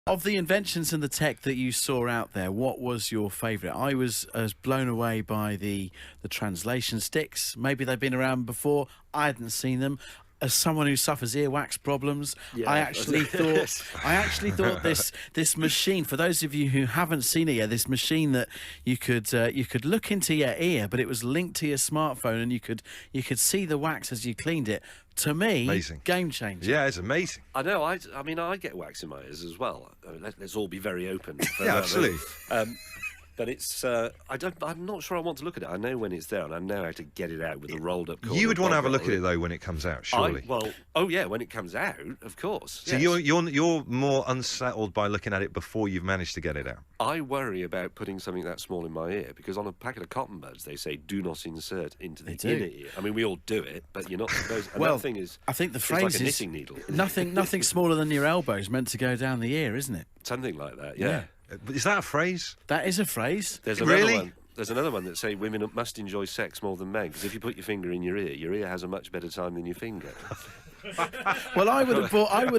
Of the inventions and the tech that you saw out there, what was your favourite? I was blown away by the translation sticks. Maybe they've been around before. I hadn't seen them. As someone who suffers earwax problems, I actually thought this machine. For those of you who haven't seen it yet, this machine that you could look into your ear, but it was linked to your smartphone, and you could see the wax as you cleaned it. To me, amazing. Game changer. Yeah, it's amazing. I know. I mean, I get wax in my ears as well. Let's all be very open. Yeah, absolutely. But it's. I'm not sure I want to look at it. I know when it's there, and I know how to get it out with a rolled up. You would want to have a look at it though when it comes out, surely. When it comes out, of course. So yes. you're more unsettled by looking at it before you've managed to get it out. I worry about putting something that small in my ear because on a packet of cotton buds they say do not insert into the inner ear. I mean, we all do it, but you're not supposed. And well, that thing is. I think the phrase like a is knitting needle. Nothing smaller than your elbow is meant to go down the ear, isn't it? Something like that. Yeah. Is that a phrase? That is a phrase. There's another one. There's another one that say women must enjoy sex more than men because if you put your finger in your ear has a much better time than your finger. Well, I would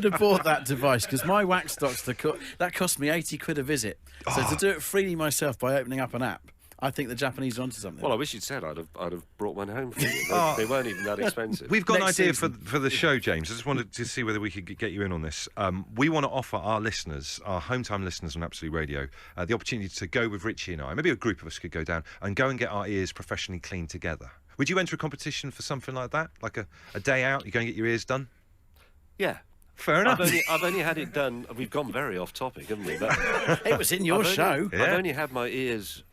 have bought that device because my wax doctor that cost me £80 a visit. So to do it freely myself by opening up an app, I think the Japanese are onto something. Well, I wish you'd said I'd have brought one home for you. They weren't even that expensive. We've got an idea for the show, James. I just wanted to see whether we could get you in on this. We want to offer our listeners, our home-time listeners on Absolute Radio, the opportunity to go with Richie and I. Maybe a group of us could go down and go and get our ears professionally cleaned together. Would you enter a competition for something like that? Like a day out, you go and get your ears done? Yeah. Fair enough. I've only had it done. We've gone very off topic, haven't we? But it was in your show. I've only had my ears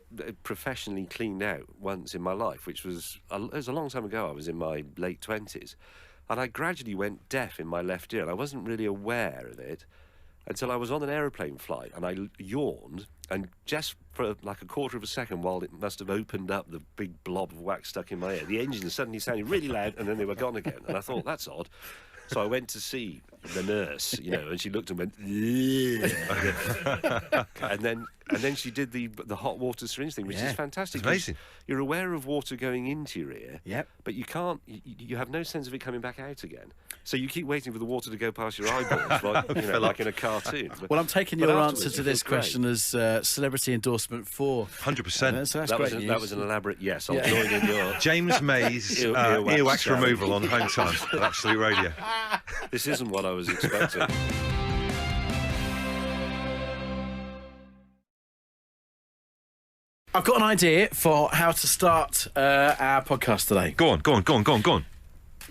professionally cleaned out once in my life, which was it was a long time ago. I was in my late 20s, and I gradually went deaf in my left ear, and I wasn't really aware of it until I was on an aeroplane flight, and I yawned, and just for like a quarter of a second, while it must have opened up the big blob of wax stuck in my ear, the engines suddenly sounded really loud, and then they were gone again, and I thought, that's odd. So I went to see the nurse, and she looked and went, and then she did the hot water syringe thing, which is fantastic. It's amazing. You're aware of water going into your ear, but you can't. You have no sense of it coming back out again. So you keep waiting for the water to go past your eyeballs, like in a cartoon. Well, I'm taking your answer to this question as celebrity endorsement for 100%. So that's great news. That was an elaborate yes. I'll join in your James May's earwax removal on Home Time at Absolute Radio. This isn't what I was expecting. I've got an idea for how to start our podcast today. Go on.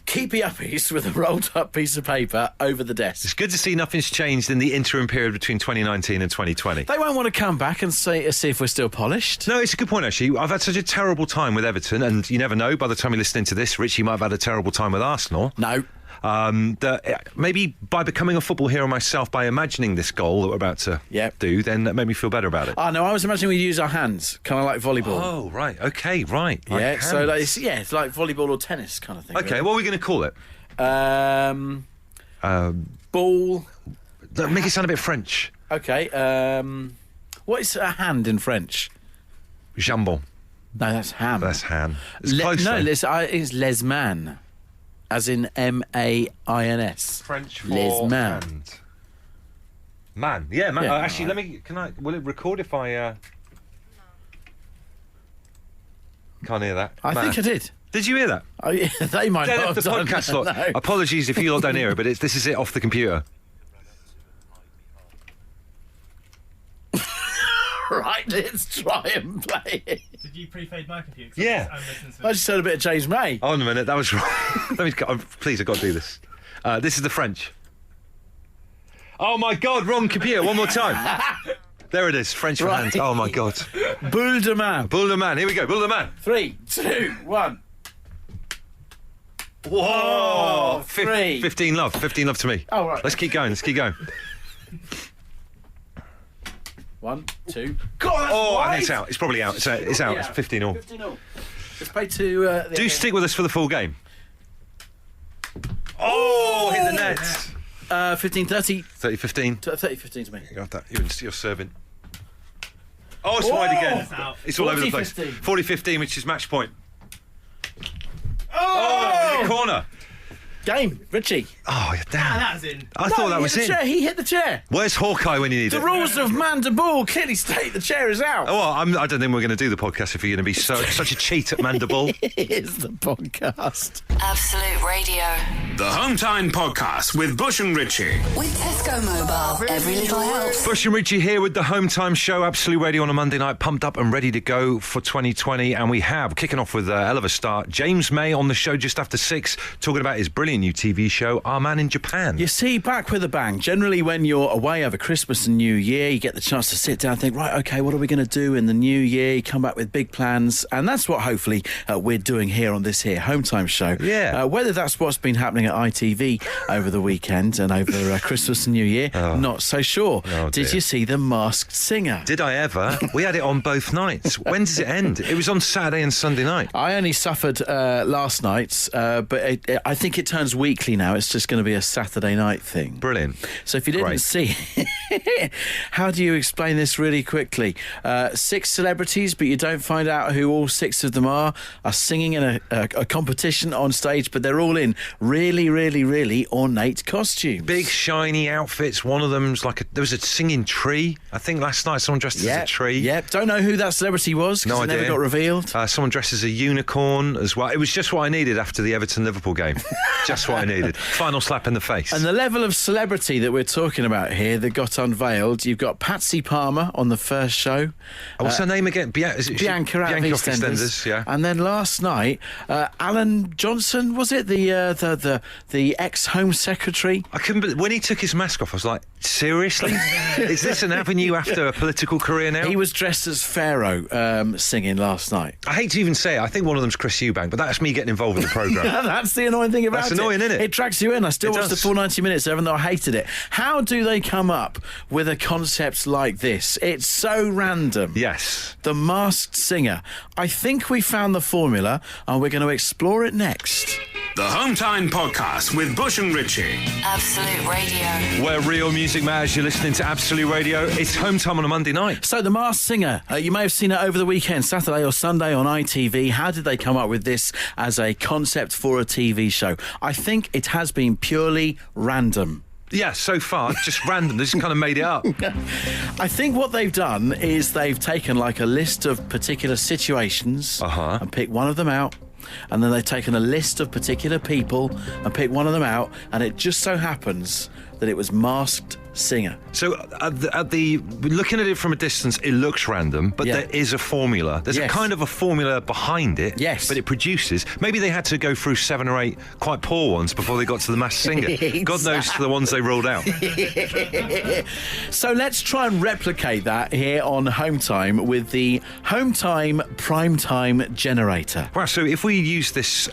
Keepy uppies with a rolled up piece of paper over the desk. It's good to see nothing's changed in the interim period between 2019 and 2020. They won't want to come back and see if we're still polished. No, it's a good point, actually. I've had such a terrible time with Everton, and you never know, by the time you're listening to this, Richie might have had a terrible time with Arsenal. No. Maybe by becoming a football hero myself, by imagining this goal that we're about to do, then that made me feel better about it. Oh, no, I was imagining we use our hands, kind of like volleyball. Oh, right, okay, right. Yeah, so it's like volleyball or tennis kind of thing. Okay, really. what are we going to call it? Ball. Make it sound a bit French. Okay, what is a hand in French? Jambon. No, that's ham. That's ham. It's close, no, it's les man. As in M-A-I-N-S. French for les man. hand. Man. Yeah, man. Yeah, actually, will it record if I... Can't hear that. I think I did. Did you hear that? Oh, yeah, they might not have the done. podcast lot. No. Apologies if you lot don't hear it, but this is it off the computer. Right, let's try and play it. Did you pre-fade my computer? Yeah. I just heard a bit of James May. Hold on a minute, that was wrong. Please, I've got to do this. This is the French. Oh my God, wrong computer. One more time. There it is, French for hands. Oh my God. Boule de main. Boule de main. Here we go, boule de main. 3, 2, 1. Whoa! 3. 15 love to me. Oh, right. Let's keep going. 1, 2. God, that's and it's out. It's probably out. It's out. It's 15 all. 15 all. Let's play to... Do stick with us for the full game. Oh, hit the net. 15, 30. 30, 15. 30, 15 to me. You got that. You're serving. Oh, it's wide again. It's all over the place. 40-15. 40-15, which is match point. Oh! In the corner. Game, Richie. Oh, damn. That was in. I thought that was in. Chair. He hit the chair. Where's Hawkeye when you need The it? rules of man to ball clearly state the chair is out. Oh, well, I don't think we're going to do the podcast if you're going to be such a cheat at mandible. Here's the podcast. Absolute Radio. The Home Time Podcast with Bush and Richie. With Tesco Mobile, every little helps. Bush and Richie here with the Home Time Show, Absolute Radio on a Monday night, pumped up and ready to go for 2020. And we have, kicking off with a hell of a start, James May on the show just after 6, talking about his brilliant new TV show, Our Man in Japan. You see, back with a bang. Generally, when you're away over Christmas and New Year, you get the chance to sit down and think, right, OK, what are we going to do in the new year? You come back with big plans. And that's what hopefully we're doing here on this here Home Time Show. Yeah. Whether that's what's been happening at ITV over the weekend and over Christmas and New Year, not so sure. Oh, Did dear. you see The Masked Singer? Did I ever? We had it on both nights. When does it end? It was on Saturday and Sunday night. I only suffered last night, but I think it turns weekly now. It's just going to be a Saturday night thing. Brilliant. So if you didn't Great. see, how do you explain this really quickly? 6 celebrities, but you don't find out who all 6 of them are singing in a competition on stage, but they're all in really, really, really ornate costumes. Big shiny outfits. One of them's there was a singing tree. I think last night someone dressed as a tree. Yep. Don't know who that celebrity was because No it never idea. got revealed. Someone dressed as a unicorn as well. It was just what I needed after the Everton-Liverpool game. Just what I needed. Final slap in the face. And the level of celebrity that we're talking about here that got unveiled, you've got Patsy Palmer on the first show. What's her name again? Bianca out of off EastEnders. yeah. And then last night, Alan Johnson, was it the ex-Home Secretary? I couldn't believe, when he took his mask off, I was like, seriously? Is this an avenue after a political career now? He was dressed as Pharaoh singing last night. I hate to even say it. I think one of them's Chris Eubank, but that's me getting involved with the programme. That's the annoying thing about That's it. annoying, isn't it? It drags you in. I still It watched the does. full 90 minutes, even though I hated it. How do they come up with a concept like this? It's so random. Yes. The Masked Singer. I think we found the formula, and we're going to explore it next. The Home Time Podcast with Bush and Richie. Absolute Radio. Where real music matters, you're listening to Absolute Radio. It's Home Time on a Monday night. So, The Masked Singer, you may have seen it over the weekend, Saturday or Sunday on ITV. How did they come up with this as a concept for a TV show? I think it has been purely random. Yeah, so far, just random. They just kind of made it up. I think what they've done is they've taken like a list of particular situations and picked one of them out. And then they've taken a list of particular people and picked one of them out. And it just so happens that it was Masked Singer. So, looking at it from a distance, it looks random, but Yeah. there is a formula. There's a Yes. kind of a formula behind it. Yes. But it produces. Maybe they had to go through 7 or 8 quite poor ones before they got to the Masked Singer. God knows the ones they ruled out. So let's try and replicate that here on Home Time with the Home Time Primetime Generator. Wow, so if we use this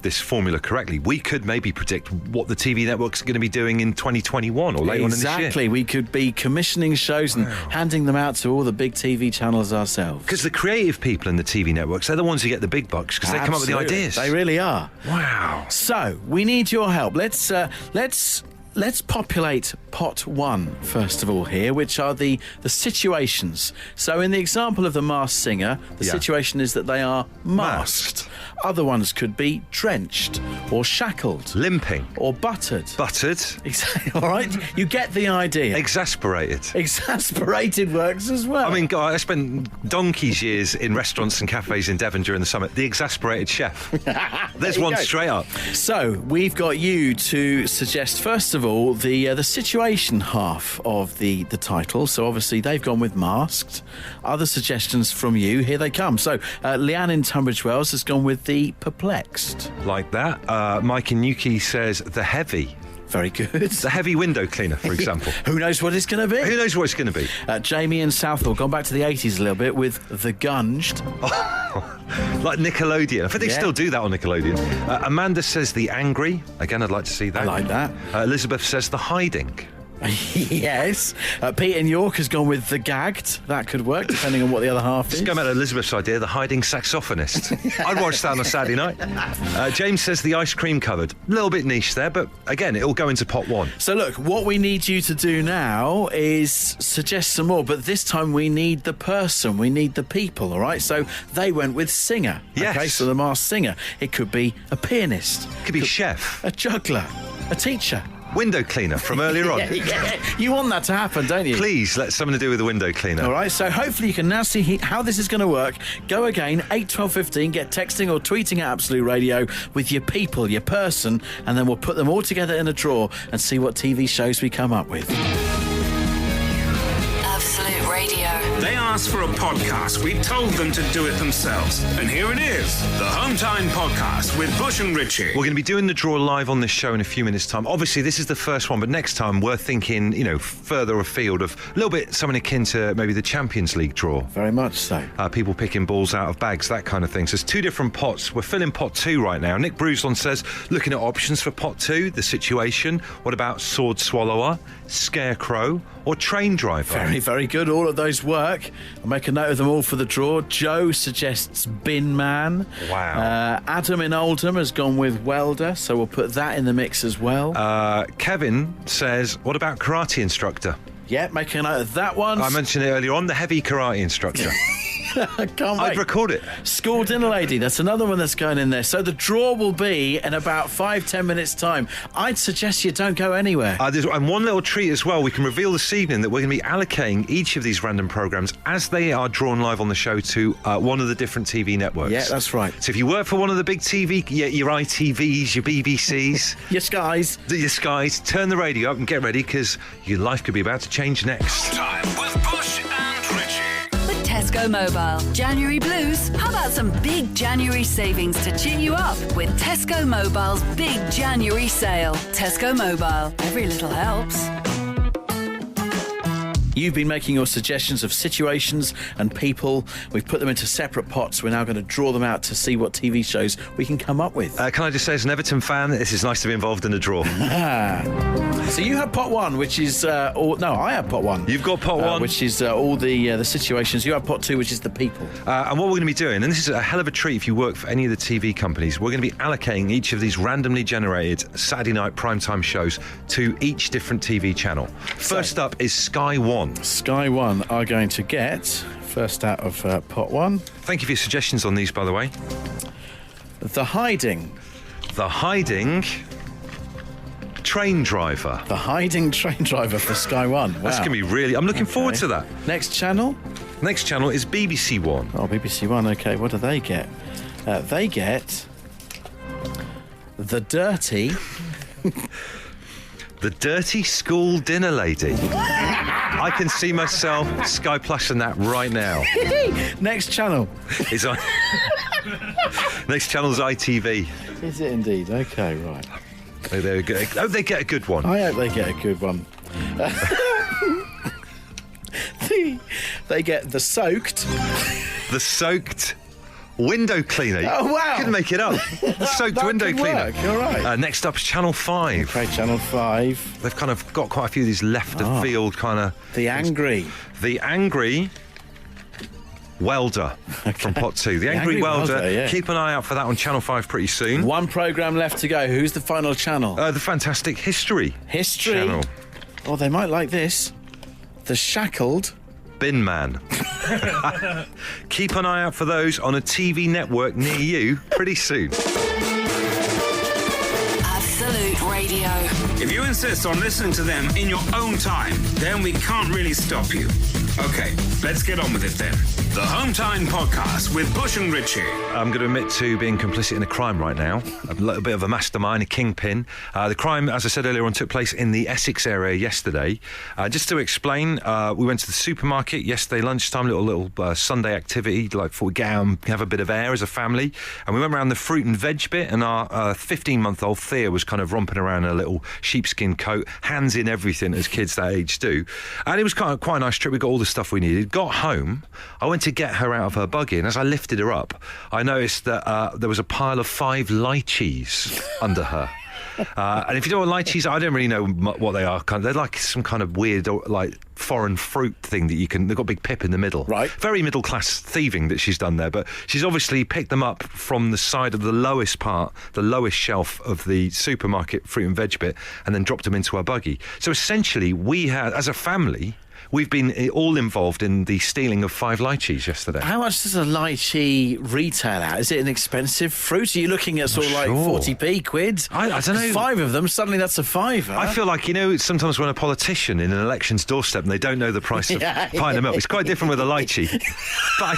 this formula correctly, we could maybe predict what the TV network's going to be doing in 2021 or later on in this year. Exactly. We could be commissioning shows and handing them out to all the big TV channels ourselves. Because the creative people in the TV networks, they're the ones who get the big bucks because they come up with the Absolutely. ideas. They really are. Wow. So we need your help. Let's populate pot 1 first of all here, which are the situations. So in the example of the Masked Singer, the Yeah. situation is that they are masked. Other ones could be drenched or shackled Limping. or buttered. Buttered. Exactly. All right, you get the idea. Exasperated. Exasperated works as well. I mean, God, I spent donkey's years in restaurants and cafes in Devon during the summer. The exasperated chef. There's you one go. straight up. So we've got you to suggest first of all the situation half of the title. So obviously they've gone with masked. Other suggestions from you, here they come. So Leanne in Tunbridge Wells has gone with the perplexed. Like that. Mike in Newquay says the heavy. Very good. The heavy window cleaner, for example. Who knows what it's going to Who be? knows what it's going to be? Jamie in Southall, gone back to the 80s a little bit with the gunged. Like Nickelodeon. I think they Yeah. still do that on Nickelodeon. Amanda says the angry. Again, I'd like to see that. I like that. Elizabeth says the hiding. Yes. Pete in York has gone with the gagged. That could work, depending on what the other half is. Let's go back to Elizabeth's idea, the hiding saxophonist. I'd watch that on a Saturday night. James says the ice cream cupboard. A little bit niche there, but again, it'll go into pot one. So look, what we need you to do now is suggest some more, but this time we need the person, we need the people, all right? So they went with singer. Yes. Okay, so the masked singer. It could be a pianist. Could be chef, A juggler. A teacher. window cleaner from earlier on. Yeah. You want that to happen, don't you? Please, let something to do with the window cleaner. All right, so hopefully you can now see how this is going to work. Go again, 8, 12, 15, get texting or tweeting at Absolute Radio with your people, your person, and then we'll put them all together in a drawer and see what TV shows we come up with. Absolute Radio. They asked for a podcast. We told them to do it themselves. And here it is, the Home Time Podcast with Bush and Richie. We're going to be doing the draw live on this show in a few minutes' time. Obviously, this is the first one, but next time we're thinking, further afield of a little bit something akin to maybe the Champions League draw. Very much so. People picking balls out of bags, that kind of thing. So there's 2 different pots. We're filling pot 2 right now. Nick Bruslon says, looking at options for pot 2, the situation. What about sword swallower, scarecrow, or train driver? Very, very good. All of those work. I'll make a note of them all for the draw. Joe suggests bin man. Wow. Adam in Oldham has gone with welder, so we'll put that in the mix as well. Kevin says, what about karate instructor? Yeah, make a note of that one. I mentioned it earlier on, the heavy karate instructor. I can't I'd wait. record it. School dinner lady, that's another one that's going in there. So the draw will be in about 5-10 minutes time. I'd suggest you don't go anywhere. And one little treat as well, we can reveal this evening that we're going to be allocating each of these random programmes as they are drawn live on the show to one of the different TV networks. Yeah, that's right. So if you work for one of the big TV, your ITVs, your BBCs, Yes, guys. your Skies, turn the radio up and get ready because your life could be about to change next. Time with Bush and Richie. With Tesco Mobile. January blues? How about some big January savings to cheer you up with Tesco Mobile's big January sale? Tesco Mobile. Every little helps. You've been making your suggestions of situations and people. We've put them into separate pots. We're now going to draw them out to see what TV shows we can come up with. Can I just say, as an Everton fan, this is nice to be involved in a draw. So you have pot 1, which is... I have pot 1. You've got pot 1. Which is all the situations. You have pot 2, which is the people. And what we're going to be doing, and this is a hell of a treat if you work for any of the TV companies, we're going to be allocating each of these randomly generated Saturday night primetime shows to each different TV channel. First up is Sky One. Sky One are going to get, first out of pot 1, Thank you for your suggestions on these, by the way. The Hiding. The Hiding Train Driver. The Hiding Train Driver for Sky One. Wow. That's going to be really... I'm looking forward to that. Next channel? Next channel is BBC One. Oh, BBC One, okay. What do they get? They get The Dirty... The Dirty School Dinner Lady. I can see myself Sky Plushing that right now. Next channel. Is I... Next channel is ITV. Is it indeed? Okay, right. They get a good one. I hope they get a good one. They get The Soaked. The Soaked Window Cleaner. Oh, wow. Couldn't make it up. The Soaked That Window could Cleaner. work, all right. Next up is Channel 5. Okay, Channel 5. They've kind of got quite a few of these left of field kind of... The Angry. The Angry Welder from pot 2. The Angry Welder. Yeah. Keep an eye out for that on Channel 5 pretty soon. One programme left to go. Who's the final channel? The Fantastic History History. channel. Oh, they might like this. The Shackled. Bin Man. Keep an eye out for those on a TV network near you pretty soon. Absolute Radio. If you insist on listening to them in your own time, then we can't really stop you. Okay, let's get on with it then. The Home Time Podcast with Bush and Richie. I'm going to admit to being complicit in a crime right now. A little bit of a mastermind, a kingpin. The crime, as I said earlier on, took place in the Essex area yesterday. Just to explain, we went to the supermarket yesterday lunchtime, little Sunday activity, like before we get out and have a bit of air as a family. And we went around the fruit and veg bit, and our 15-month-old Thea was kind of romping around in a little sheepskin coat, hands in everything, as kids that age do. And it was quite a nice trip. We got all the stuff we needed. Got home, I went to get her out of her buggy, and as I lifted her up, I noticed that there was a pile of 5 lychees under her. And if you don't want lychees, I don't really know what they are. They're like some kind of weird, like foreign fruit thing that you can. They've got a big pip in the middle. Right. Very middle class thieving that she's done there. But she's obviously picked them up from the side of the lowest part, the lowest shelf of the supermarket fruit and veg bit, and then dropped them into her buggy. So essentially, we had, as a family, we've been all involved in the stealing of 5 lychees yesterday. How much does a lychee retail at? Is it an expensive fruit? Are you looking at sort of like 40p quid? I don't know. 5 of them, suddenly that's a fiver. I feel like, sometimes when a politician in an election's doorstep and they don't know the price of a pint of milk, it's quite different with a lychee. But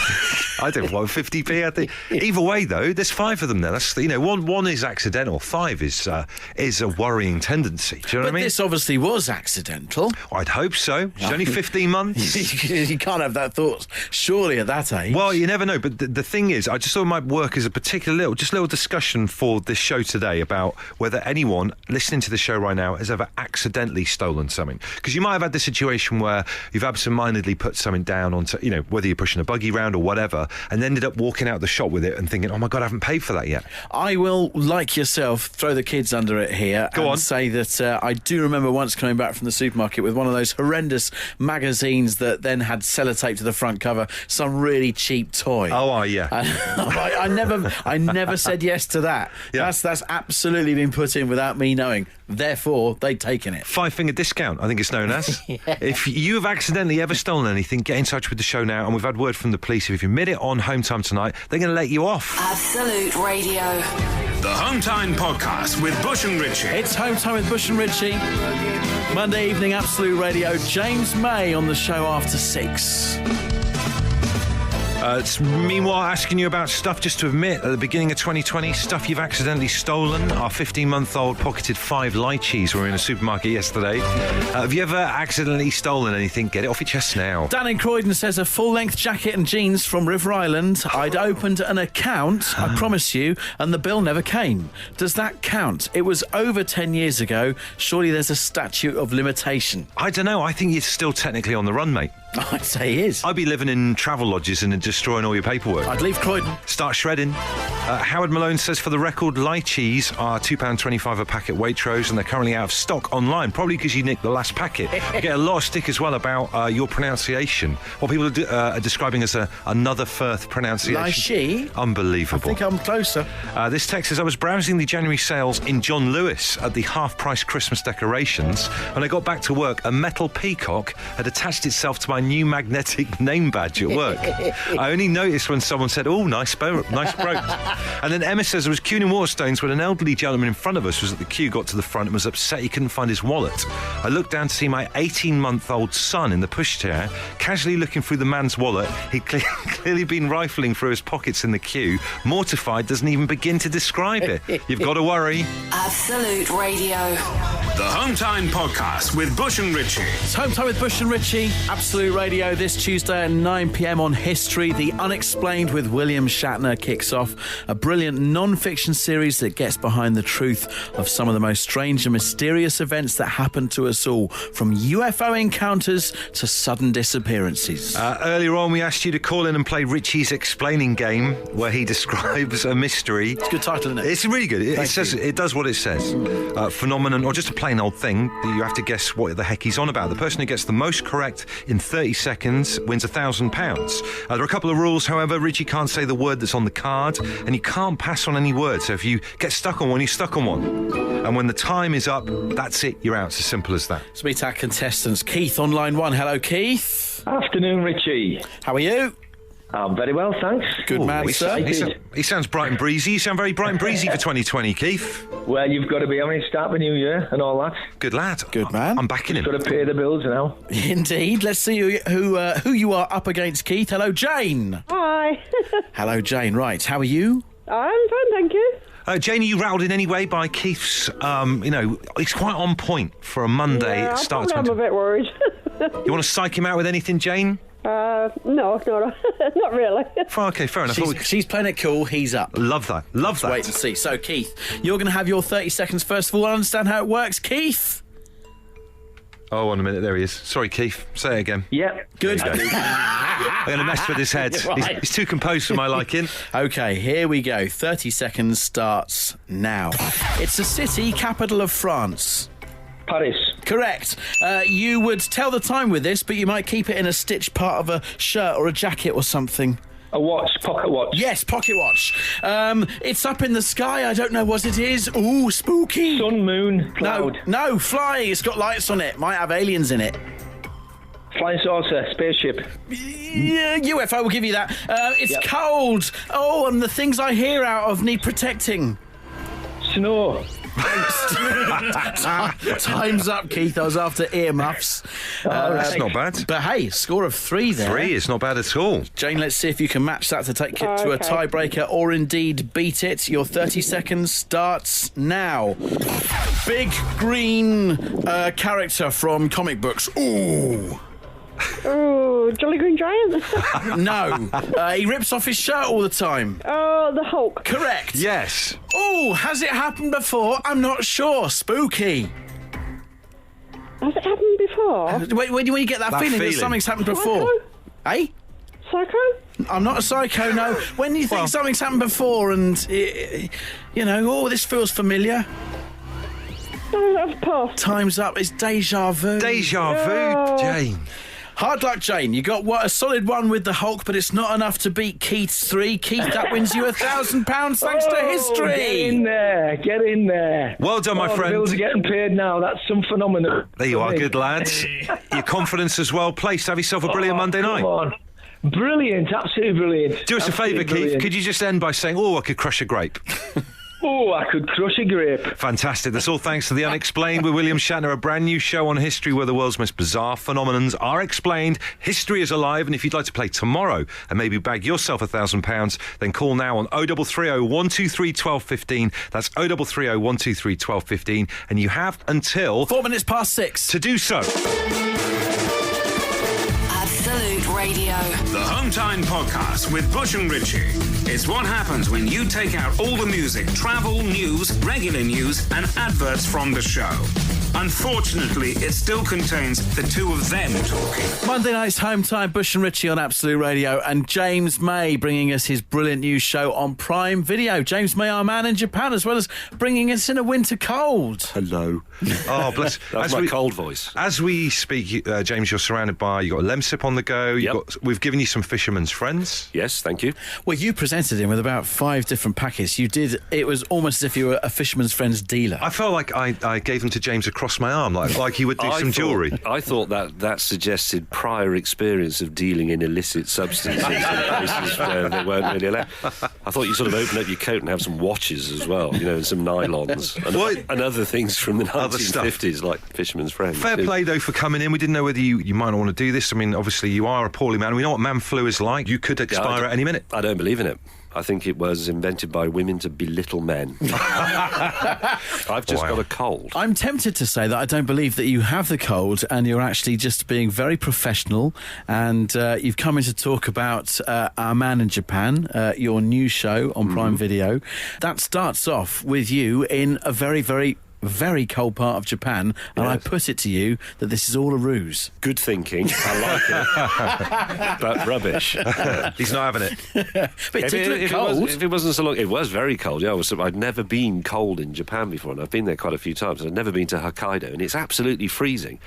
I don't know, 50p, I think. Either way, though, there's 5 of them there. That's, one is accidental. 5 is a worrying tendency. Do you know what I mean? This obviously was accidental. I'd hope so. She's only 15 months. You can't have that thought, surely, at that age. Well, you never know. But the thing is, I just thought it might work as a particular little discussion for this show today about whether anyone listening to the show right now has ever accidentally stolen something. Because you might have had the situation where you've absentmindedly put something down onto, whether you're pushing a buggy round or whatever, and ended up walking out the shop with it and thinking, oh my God, I haven't paid for that yet. I will, like yourself, throw the kids under it here and say that I do remember once coming back from the supermarket with one of those horrendous magazines that then had sellotape to the front cover, some really cheap toy. Oh, yeah. I never said yes to that. Yeah. That's absolutely been put in without me knowing. Therefore, they'd taken it. 5-finger discount, I think it's known as. If you have accidentally ever stolen anything, get in touch with the show now. And we've had word from the police. If you admit it on Home Time tonight, they're going to let you off. Absolute Radio. The Home Time Podcast with Bush and Ritchie. It's Home Time with Bush and Ritchie. Monday evening, Absolute Radio. James May on the show after 6. Meanwhile, asking you about stuff just to admit at the beginning of 2020, stuff you've accidentally stolen. Our 15-month-old pocketed 5 lychees. We were in a supermarket yesterday. Have you ever accidentally stolen anything? Get it off your chest now. Dan in Croydon says a full-length jacket and jeans from River Island. I'd opened an account, I promise you, and the bill never came. Does that count? It was over 10 years ago. Surely there's a statute of limitation. I don't know. I think you're still technically on the run, mate. I'd say he is. I'd be living in travel lodges and destroying all your paperwork. I'd leave Croydon. Start shredding. Howard Malone says, for the record, lychees are £2.25 a packet Waitrose, and they're currently out of stock online, probably because you nicked the last packet. You get a lot of stick as well about your pronunciation. What people are describing as another Firth pronunciation. Lychee? Unbelievable. I think I'm closer. This text says, I was browsing the January sales in John Lewis at the half-price Christmas decorations. When I got back to work, a metal peacock had attached itself to my new magnetic name badge at work. I only noticed when someone said, oh, nice brooch. And then Emma says, I was queuing in Waterstones when an elderly gentleman in front of us was at the queue, got to the front and was upset he couldn't find his wallet. I looked down to see my 18-month-old son in the pushchair, casually looking through the man's wallet. He'd clearly been rifling through his pockets in the queue. Mortified doesn't even begin to describe it. You've got to worry. Absolute Radio. The Home Time Podcast with Bush and Ritchie. It's Home Time with Bush and Ritchie. Absolute Radio this Tuesday at 9 p.m. on History. The Unexplained with William Shatner kicks off a brilliant non-fiction series that gets behind the truth of some of the most strange and mysterious events that happen to us all, from UFO encounters to sudden disappearances. Earlier on, we asked you to call in and play Richie's Explaining Game, where he describes a mystery. It's a good title, isn't it? It's really good. It does what it says. Phenomenon, or just a plain old thing that you have to guess what the heck he's on about. The person who gets the most correct in 30 seconds wins £1,000. There are a couple of rules, however. Richie can't say the word that's on the card, and you can't pass on any words. So if you get stuck on one, you're stuck on one. And when the time is up, that's it. You're out. It's as simple as that. Let's meet our contestants. Keith on line 1. Hello, Keith. Afternoon, Richie. How are you? I'm very well, thanks. Good man, sir. He sounds bright and breezy. You sound very bright and breezy for 2020, Keith. Well, you've got to be, start the new year and all that. Good lad. Good man. I'm backing him. Got to pay the bills now. Indeed. Let's see who you are up against, Keith. Hello, Jane. Hi. Hello, Jane. Right, how are you? I'm fine, thank you. Jane, are you rattled in any way by Keith's, it's quite on point for a Monday Yeah, start. I'm a bit worried. You want to psych him out with anything, Jane? No, not really. Okay, fair enough. She's playing it cool, he's up. Love that. Love that. Wait and see. So, Keith, you're going to have your 30 seconds first of all. I understand how it works, Keith? Oh, on a minute, there he is. Sorry, Keith. Say it again. Yep. Good. I'm going to mess with his head. Right. He's too composed for my liking. Okay, here we go. 30 seconds starts now. It's the city capital of France. Paris. Correct. You would tell the time with this, but you might keep it in a stitched part of a shirt or a jacket or something. A watch, pocket watch. Yes, pocket watch. It's up in the sky. I don't know what it is. Ooh, spooky. Sun, moon, cloud. No, flying. It's got lights on it. Might have aliens in it. Flying saucer, spaceship. Yeah, UFO will give you that. It's Yep. cold. Oh, and the things I hear out of need protecting. Snow. Time's up, Keith. I was after earmuffs. That's not bad. But hey, score of 3 there. 3 is not bad at all. Jane, let's see if you can match that to take it to a Okay. tiebreaker or indeed beat it. Your 30 seconds starts now. Big green character from comic books. Ooh. Oh, Jolly Green Giant. No. He rips off his shirt all the time. Oh, the Hulk. Correct. Yes. Oh, has it happened before? I'm not sure. Spooky. Has it happened before? When you get that feeling that feeling. something's happened before. Eh? Psycho? I'm not a psycho, no. When you think something's happened before and, you know, oh, this feels familiar. No, that's past. Time's up. It's deja vu. Deja vu, Jane. Hard luck, Jane. You got a solid one with the Hulk, but it's not enough to beat Keith's 3. Keith, that wins you £1,000 thanks to history. Get in there. Get in there. Well done, my The friend. bills are getting paid now. That's some phenomenon. There you are, good lads. Your confidence is well placed. Have yourself a brilliant Monday night. Come on. Brilliant. Absolutely brilliant. Do us a favour, Absolutely Keith. brilliant. Could you just end by saying, oh, I could crush a grape? Oh, I could crush a grape. Fantastic. That's all thanks to The Unexplained with William Shatner, a brand new show on history where the world's most bizarre phenomenons are explained. History is alive, and if you'd like to play tomorrow and maybe bag yourself £1,000, then call now on 0330 123 1215. That's 0330 123 1215, and you have until 4 minutes past 6. to do so. Absolute Radio. The Home Time Podcast with Bush and Ritchie. It's what happens when you take out all the music, travel, news, regular news, and adverts from the show. Unfortunately, it still contains the two of them talking. Monday night's Home Time, Bush and Ritchie on Absolute Radio, and James May bringing us his brilliant new show on Prime Video. James May, our man in Japan, as well as bringing us in a winter cold. Hello. Oh, bless. That's my cold voice. As we speak, James, you're surrounded by, you've got Lemsip on the go. Yep. We've given you some fisherman's friends. Yes, thank you. Well, you presented him with about 5 different packets. You did. It was almost as if you were a fisherman's friends dealer. I felt like I gave them to James across my arm, like he would do some jewellery. I thought that suggested prior experience of dealing in illicit substances in places where they weren't really allowed. I thought you sort of open up your coat and have some watches as well, you know, and some nylons and other things from the Other stuff. 1950s, like Fisherman's Friend. Fair play, though, for coming in. We didn't know whether you might not want to do this. I mean, obviously, you are a poorly man. We know what man flu is like. You could expire at any minute. I don't believe in it. I think it was invented by women to belittle men. I've just got a cold. I'm tempted to say that I don't believe that you have the cold and you're actually just being very professional, and you've come in to talk about Our Man in Japan, your new show on Prime Video. That starts off with you in a very, very, very cold part of Japan, and I put it to you that this is all a ruse. Good thinking. I like it. But rubbish. He's not having it. But it did look cold. If it wasn't so long, it was very cold. Yeah, I'd never been cold in Japan before, and I've been there quite a few times. I'd never been to Hokkaido, and it's absolutely freezing.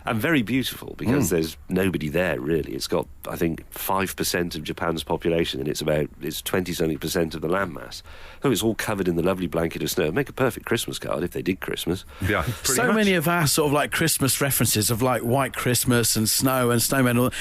And very beautiful because there's nobody there really. It's got, I think, 5% of Japan's population, and it's 20-something% of the landmass. So it's all covered in the lovely blanket of snow. It'd make a perfect Christmas card if they did Christmas. Yeah, So many of our sort of like Christmas references of like White Christmas and snow and snowmen all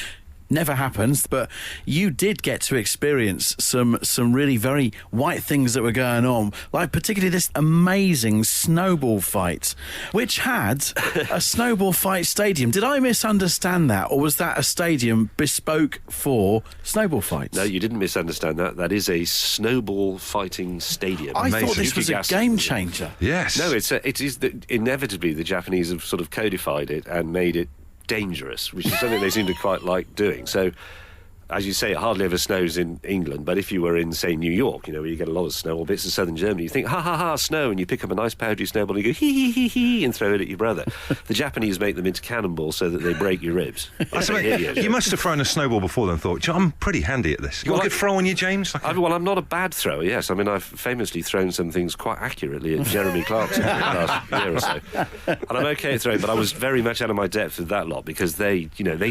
never happens, but you did get to experience some really very white things that were going on, like particularly this amazing snowball fight, which had a snowball fight stadium. Did I misunderstand that, or was that a stadium bespoke for snowball fights? No, you didn't misunderstand that. That is a snowball fighting stadium. I thought this Yuki was a Gas- game changer. Yes. No, it is inevitably the Japanese have sort of codified it and made it dangerous, which is something they seem to quite like doing. So As you say, it hardly ever snows in England, but if you were in, say, New York, where you get a lot of snow, or bits of southern Germany, you think, ha, ha, ha, snow, and you pick up a nice powdery snowball and you go, hee, hee, hee, hee, and throw it at your brother. The Japanese make them into cannonballs so that they break your ribs. You must have thrown a snowball before then and thought, I'm pretty handy at this. You got a good throw on you, James? Well, I'm not a bad thrower, yes. I mean, I've famously thrown some things quite accurately at Jeremy Clarkson in the last year or so. And I'm okay at throwing, but I was very much out of my depth with that lot because they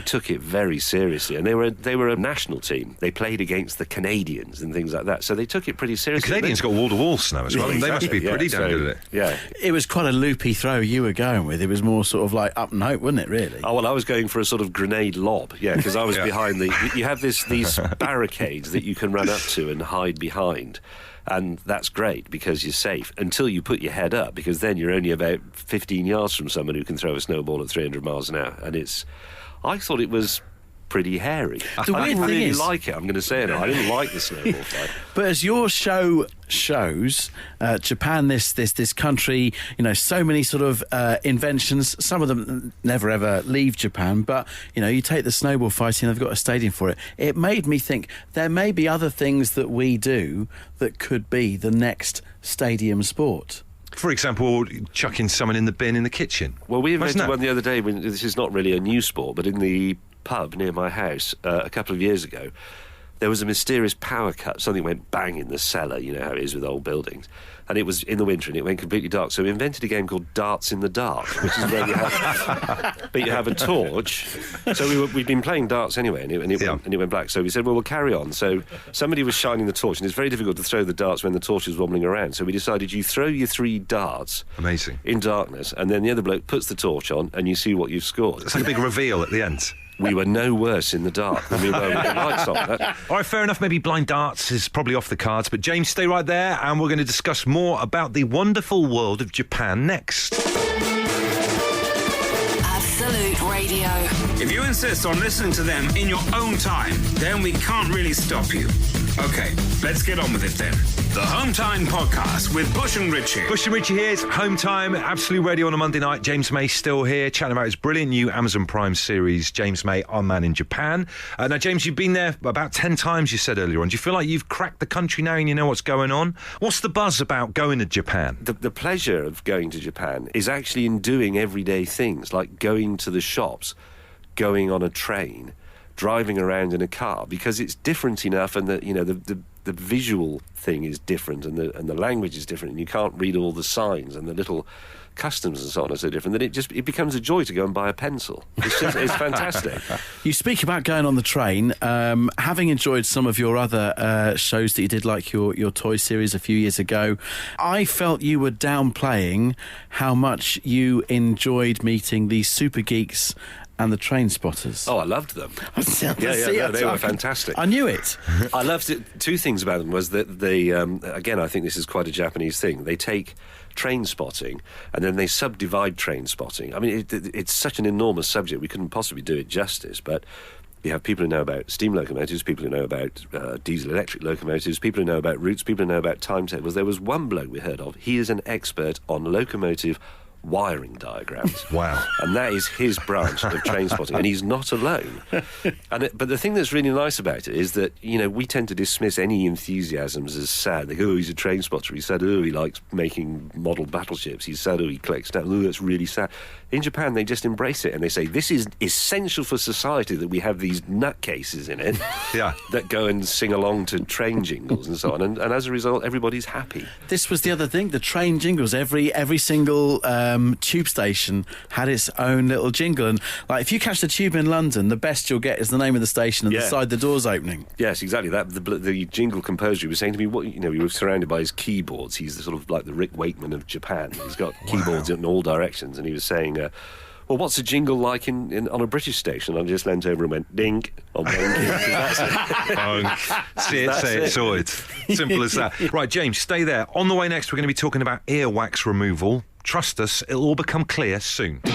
took it very seriously. And they were a national team. They played against the Canadians and things like that, so they took it pretty seriously. The Canadians got wall-to-wall snow as well. Exactly, they must be pretty damn good at it. Yeah. It was quite a loopy throw you were going with. It was more sort of like up and hope, wasn't it, really? Oh, well, I was going for a sort of grenade lob, because I was behind you have these barricades that you can run up to and hide behind. And that's great because you're safe until you put your head up, because then you're only about 15 yards from someone who can throw a snowball at 300 miles an hour. And I thought it was pretty hairy. I didn't really like it, I'm going to say it. I didn't like the snowball fight. But as your show shows, Japan, this country, so many sort of inventions. Some of them never ever leave Japan, but you take the snowball fighting, they've got a stadium for it. It made me think there may be other things that we do that could be the next stadium sport. For example, chucking someone in the bin in the kitchen. Well, we invented one the other day. This is not really a new sport, but in the pub near my house a couple of years ago, there was a mysterious power cut. Something went bang in the cellar, how it is with old buildings. And it was in the winter and it went completely dark. So we invented a game called Darts in the Dark, which is where you have a torch. So we'd been playing darts anyway, and it went black. So we said, well, we'll carry on. So somebody was shining the torch, and it's very difficult to throw the darts when the torch is wobbling around. So we decided you throw your 3 darts in darkness, and then the other bloke puts the torch on, and you see what you've scored. It's like a big reveal at the end. We were no worse in the dark than we were with the lights on. All right, fair enough. Maybe blind darts is probably off the cards. But James, stay right there, and we're going to discuss more about the wonderful world of Japan next. Absolute Radio. If you insist on listening to them in your own time, then we can't really stop you. Okay, let's get on with it then. The Home Time Podcast with Bush and Richie. Bush and Richie here. It's Home Time, Absolute Radio on a Monday night. James May still here, chatting about his brilliant new Amazon Prime series, James May, Our Man in Japan. Now, James, you've been there about 10 times, you said earlier on. Do you feel like you've cracked the country now and you know what's going on? What's the buzz about going to Japan? The pleasure of going to Japan is actually in doing everyday things, like going to the shops, going on a train, driving around in a car, because it's different enough, and the visual thing is different, and the language is different, and you can't read all the signs, and the little customs and so on are so different that it becomes a joy to go and buy a pencil. It's fantastic. You speak about going on the train. Having enjoyed some of your other shows that you did, like your toy series a few years ago, I felt you were downplaying how much you enjoyed meeting the super geeks and the train spotters. Oh, I loved them. They were fantastic. I knew it. I loved it. 2 things about them was that they, again, I think this is quite a Japanese thing. They take train spotting and then they subdivide train spotting. I mean, it's such an enormous subject, we couldn't possibly do it justice, but you have people who know about steam locomotives, people who know about diesel-electric locomotives, people who know about routes, people who know about timetables. There was one bloke we heard of. He is an expert on locomotive wiring diagrams. Wow. And that is his branch of train spotting, and he's not alone. But the thing that's really nice about it is that, we tend to dismiss any enthusiasms as sad. They go, oh, he's a train spotter. He's sad. Oh, he likes making model battleships. He's sad. Oh, he collects stamps. Oh, that's really sad. In Japan, they just embrace it, and they say, this is essential for society that we have these nutcases in it that go and sing along to train jingles and so on. And as a result, everybody's happy. This was the other thing, the train jingles. Every single tube station had its own little jingle, and like if you catch the tube in London, the best you'll get is the name of the station and the side the door's opening. Yes, exactly. That the jingle composer was saying to me, we were surrounded by his keyboards. He's sort of like the Rick Wakeman of Japan. He's got keyboards in all directions, and he was saying, well, what's a jingle like on a British station? I just leant over and went, dink, on that's it. Say it, sorted. Simple as that. Right, James, stay there. On the way next, we're going to be talking about earwax removal. Trust us, it'll all become clear soon. The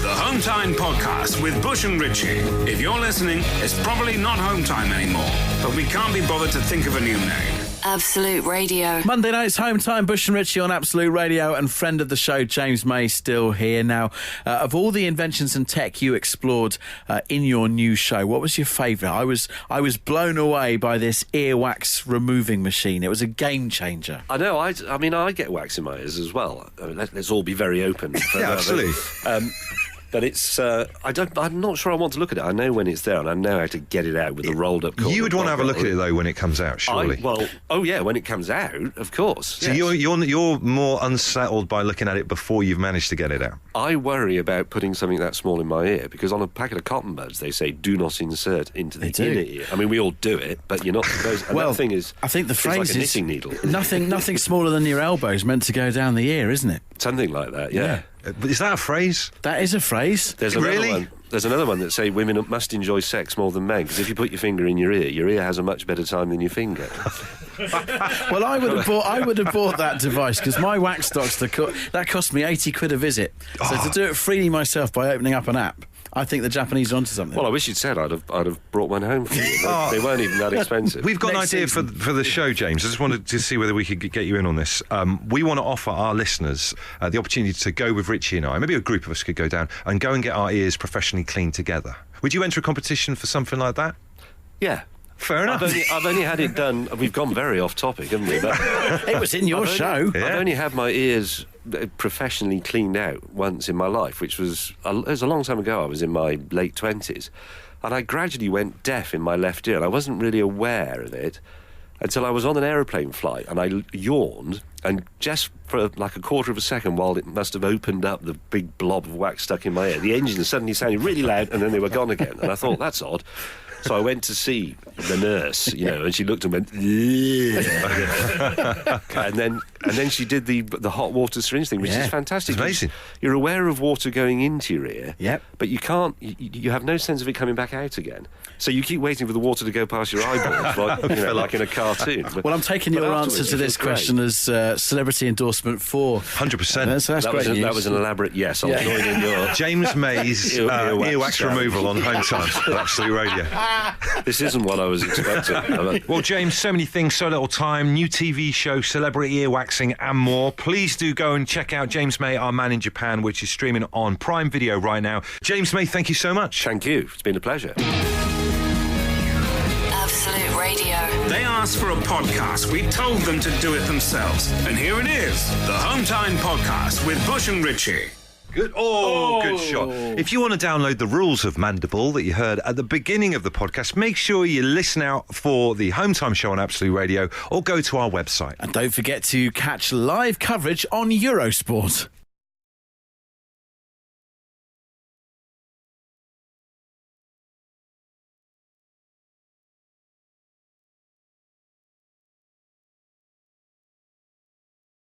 Home Time Podcast with Bush and Richie. If you're listening, it's probably not Home Time anymore, but we can't be bothered to think of a new name. Absolute Radio. Monday night's home time, Bush and Richie on Absolute Radio, and friend of the show, James May, still here. Now, of all the inventions and tech you explored in your new show, what was your favourite? I was blown away by this earwax removing machine. It was a game changer. I know. I mean, I get wax in my ears as well. I mean, let's all be very open. Yeah, absolutely. But it's, I'm not sure I want to look at it. I know when it's there and I know how to get it out with the rolled up corner. You would want to have a look at it, though, when it comes out, surely. When it comes out, of course. So yes. you're more unsettled by looking at it before you've managed to get it out? I worry about putting something that small in my ear because on a packet of cotton buds, they say, do not insert into the inner ear. I mean, we all do it, but you're not supposed... And that thing is... I think the phrase like a is... knitting needle. Nothing smaller than your elbow is meant to go down the ear, isn't it? Something like that, yeah. Is that a phrase? That is a phrase. There's another one that say women must enjoy sex more than men because if you put your finger in your ear has a much better time than your finger. Well, I would have bought that device because my wax doctor that cost me £80 a visit. So to do it freely myself by opening up an app, I think the Japanese are onto something. Well, I wish you'd said I'd have brought one home for you. They weren't even that expensive. We've got an idea for the show, James. I just wanted to see whether we could get you in on this. We want to offer our listeners the opportunity to go with Richie and I. Maybe a group of us could go down and go and get our ears professionally cleaned together. Would you enter a competition for something like that? Yeah. Fair enough. I've only had it done. We've gone very off topic, haven't we? But it was in your show. I've only had my ears professionally cleaned out once in my life, which was a long time ago. I was in my late 20s, and I gradually went deaf in my left ear, and I wasn't really aware of it until I was on an aeroplane flight, and I yawned, and just for like a quarter of a second, while it must have opened up the big blob of wax stuck in my ear, the engines suddenly sounded really loud, and then they were gone again, and I thought, that's odd. So I went to see the nurse, and she looked and went, and then she did the hot water syringe thing, which is fantastic. It's amazing. You're aware of water going into your ear, but you can't. You have no sense of it coming back out again. So you keep waiting for the water to go past your eyeballs, like in a cartoon. Well, I'm taking your answer to this question as celebrity endorsement for 100%. So that's great news. That was an elaborate yes. I'll join in your James May's earwax removal on Home Time at Absolute Radio. This isn't what I was expecting. Well, James, so many things, so little time. New TV show, celebrity earwaxing, and more. Please do go and check out James May, Our Man in Japan, which is streaming on Prime Video right now. James May, thank you so much. Thank you. It's been a pleasure. Absolute Radio. They asked for a podcast. We told them to do it themselves. And here it is, the Home Time Podcast with Bush and Richie. Good. Good shot. If you want to download the rules of Mandible that you heard at the beginning of the podcast, make sure you listen out for the Home Time show on Absolute Radio or go to our website. And don't forget to catch live coverage on Eurosport.